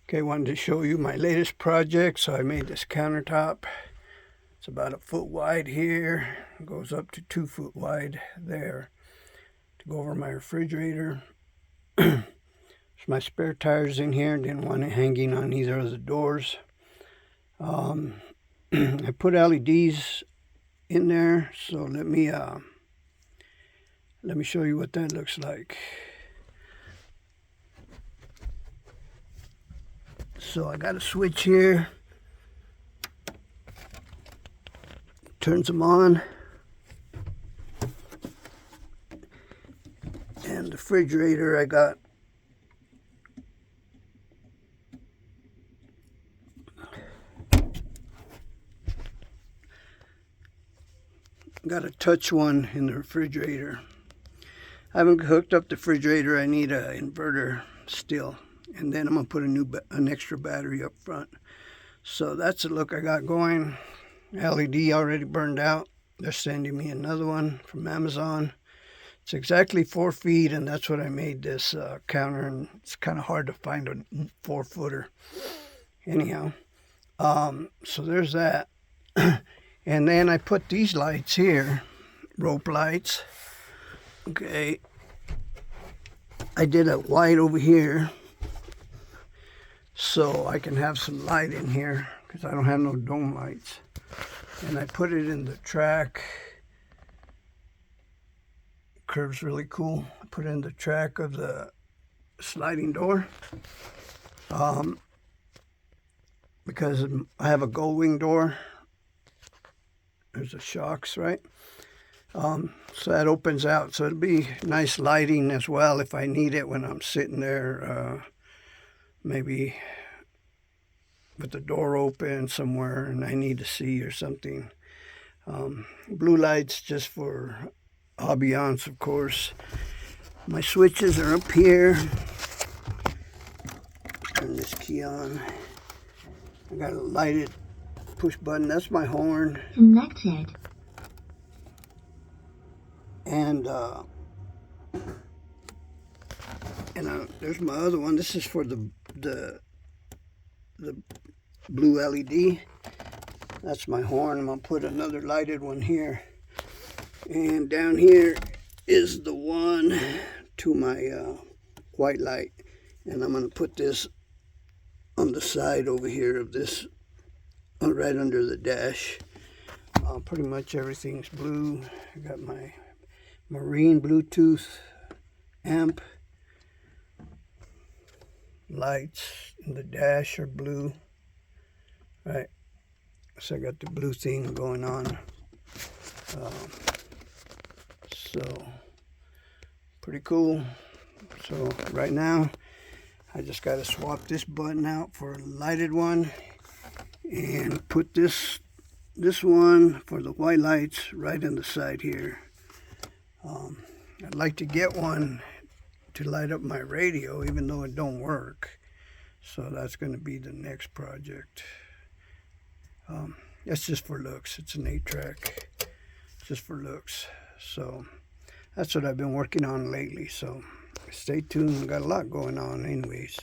Okay, wanted to show you my latest project. So I made this countertop. It's about 1 foot wide here. It goes up to 2 foot wide there to go over my refrigerator. There's my spare tires in here. Didn't want it hanging on either of the doors. I put LEDs in there. So let me show you what that looks like. So I got a switch here, turns them on, and the refrigerator I got a touch one in the refrigerator. I haven't hooked up the refrigerator. I need an inverter still. And then I'm going to put an extra battery up front. So that's the look I got going. LED already burned out. They're sending me another one from Amazon. It's exactly 4 feet, and that's what I made this counter. And it's kind of hard to find a 4-footer. Anyhow, so there's that. And then I put these lights here, rope lights. Okay. I did a white over here, so I can have some light in here because I don't have no dome lights. And I put it in the track. Curves really cool. I put it in the track of the sliding door. Because I have a gull wing door. There's the shocks, right? So that opens out. So it'll be nice lighting as well if I need it when I'm sitting there. Maybe with the door open somewhere and I need to see or something. Blue lights just for ambiance, of course. My switches are up here. Turn this key on. I got a lighted push button. That's my horn. Connected. And there's my other one. This is for the blue LED. That's my horn. I'm going to put another lighted one here. And down here is the one to my white light. And I'm going to put this on the side over here of this, right under the dash. Pretty much everything's blue. I got my marine Bluetooth amp. Lights in the dash are blue. Right. So I got the blue thing going on. So pretty cool. So right now I just got to swap this button out for a lighted one and put this one for the white lights right in the side here. I'd like to get one to light up my radio, even though it don't work. So that's going to be the next project. That's just for looks. It's an 8-track, just for looks. So that's what I've been working on lately. So stay tuned. Got a lot going on anyways.